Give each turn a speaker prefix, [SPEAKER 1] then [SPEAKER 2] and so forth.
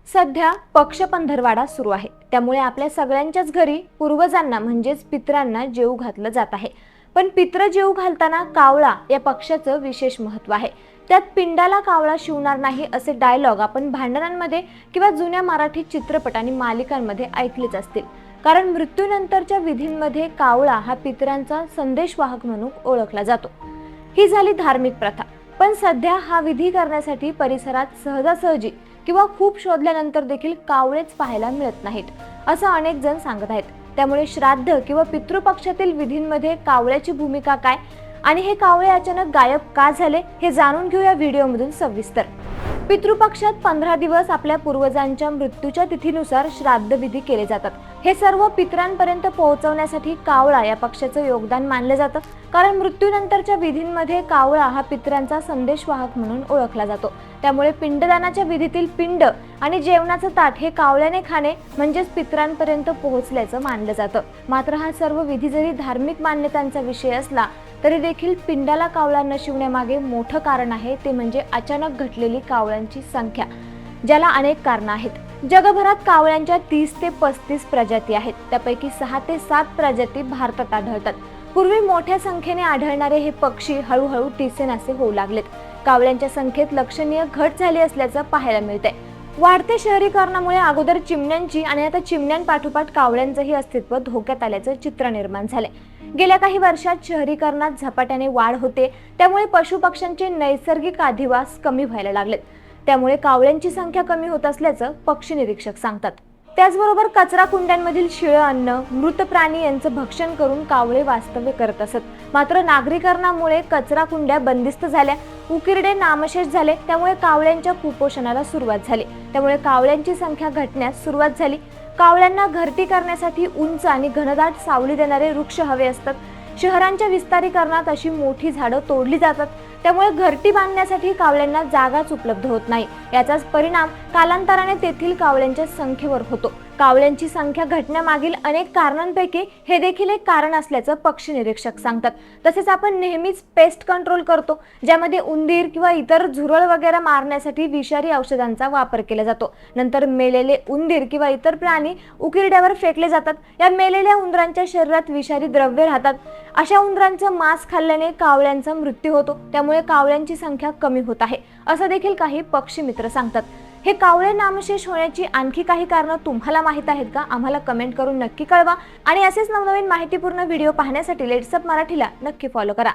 [SPEAKER 1] सध्या पक्ष पंधरवाडा सुरू आहे, त्यामुळे आपल्या सगळ्यांच्याच घरी पूर्वजांना म्हणजेच पितरांना जेवू घातलं जात आहे। पण पित्र जेवू घालताना कावळा या पक्षाचं विशेष महत्त्व आहे। त्यात पिंडाला कावळा शिवणार नाही असे डायलॉग आपण भांडणांमध्ये किंवा जुन्या मराठी चित्रपट आणि मालिकांमध्ये ऐकलेच असतील। कारण मृत्यूनंतरच्या विधींमध्ये कावळा हा पितरांचा संदेशवाहक म्हणून ओळखला जातो। ही झाली धार्मिक प्रथा, पण सध्या हा विधी करण्यासाठी परिसरात सहजासहजी किंवा खूप शोधल्यानंतर देखील कावळेच पाहायला मिळत नाहीत, असं अनेक जण सांगत आहेत। त्यामुळे श्राद्ध किंवा पितृपक्षातील विधींमध्ये कावळ्याची भूमिका काय आणि हे कावळे अचानक गायब का झाले हे जाणून घेऊया व्हिडिओमधून सविस्तर। पितृपक्षात 15 दिवस आपल्या पूर्वजांच्या मृत्यूच्या तिथीनुसार श्राद्ध विधी केले जातात। हे सर्व पितरांपर्यंत पोहोचवण्यासाठी कावळा या पक्षाचं योगदान मानलं जातं। कारण मृत्यूनंतरच्या विधींमध्ये कावळा हा पितरांचा संदेशवाहक म्हणून ओळखला जातो। त्यामुळे पिंडदानाच्या विधीतील पिंड आणि जेवणाचं ताट हे कावळ्याने खाणे म्हणजेच पितरांपर्यंत पोहोचल्याचं मानलं जातं। मात्र हा सर्व विधी जरी धार्मिक मान्यतांचा विषय असला तरी देखील पिंडाला कावळा न शिवण्यामागे मोठं कारण आहे, ते म्हणजे अचानक घटलेली कावळ्यांची संख्या, ज्याला अनेक कारणं आहेत। जगभरात कावळ्यांच्या 30 ते 35 प्रजाती आहेत, त्यापैकी 6 ते 7 प्रजाती भारतात आढळतात। पूर्वी मोठ्या संख्येने आढळणारे हे पक्षी हळूहळू दिसेनासे होऊ लागलेत। कावळ्यांच्या संख्येत लक्षणीय घट झाली असल्याचं पाहायला मिळतंय। वाढते शहरीकरणामुळे अगोदर चिमण्यांची आणि आता चिमण्यांपाठोपाठ कावळ्यांचंही अस्तित्व धोक्यात आल्याचं चित्र निर्माण झालंय। गेल्या काही वर्षात शहरीकरणात झपाट्याने वाढ होते, त्यामुळे पशुपक्ष्यांचे नैसर्गिक अधिवास कमी व्हायला लागलेत। त्यामुळे कावळ्यांची संख्या कमी होत असल्याचं पक्षी निरीक्षक सांगतात। त्याचबरोबर कचरा कुंड्यांमधील शिळं अन्न, मृत प्राणी यांचं भक्षण करून कावळे वास्तव्य करत असत। मात्र नागरीकरणामुळे कचरा कुंड्या बंदिस्त झाल्या, उकिरडे नामशेष झाले, त्यामुळे कावळ्यांच्या कुपोषणाला सुरुवात झाली। त्यामुळे कावळ्यांची संख्या घटण्यास सुरुवात झाली। कावळ्यांना घरटी करण्यासाठी उंच आणि घनदाट सावली देणारे वृक्ष हवे असतात। शहरांच्या विस्तारीकरणात अशी मोठी झाडं तोडली जातात, त्यामुळे घरटी बांधण्यासाठी कावळ्यांना जागाच उपलब्ध होत नाही। याचाच परिणाम कालांतराने तेथील कावळ्यांच्या संख्येवर होतो। कावळ्यांची संख्या घटण्यामागील अनेक कारणांपैकी हे देखील एक कारण असल्याचं पक्षी निरीक्षक सांगतात। तसेच आपण नेहमीच पेस्ट कंट्रोल करतो, ज्यामध्ये उंदीर किंवा इतर झुरळ वगैरे मारण्यासाठी विषारी औषधांचा वापर केला जातो। नंतर मेलेले उंदीर किंवा इतर प्राणी उकिरड्यावर फेकले जातात। या मेलेल्या उंदरांच्या शरीरात विषारी द्रव्ये राहतात। अशा उंदरांचं मांस खाल्ल्याने कावळ्यांचा मृत्यू होतो, त्यामुळे कावळ्यांची संख्या कमी होत आहे, असं देखील काही पक्षी मित्र सांगतात। हे कावळे नामशेष होण्याची आणखी काही कारणं तुम्हाला माहित आहेत का? आम्हाला कमेंट करून नक्की कळवा आणि असेच नवनवीन माहितीपूर्ण व्हिडिओ पाहण्यासाठी लेट्स अप मराठीला नक्की फॉलो करा।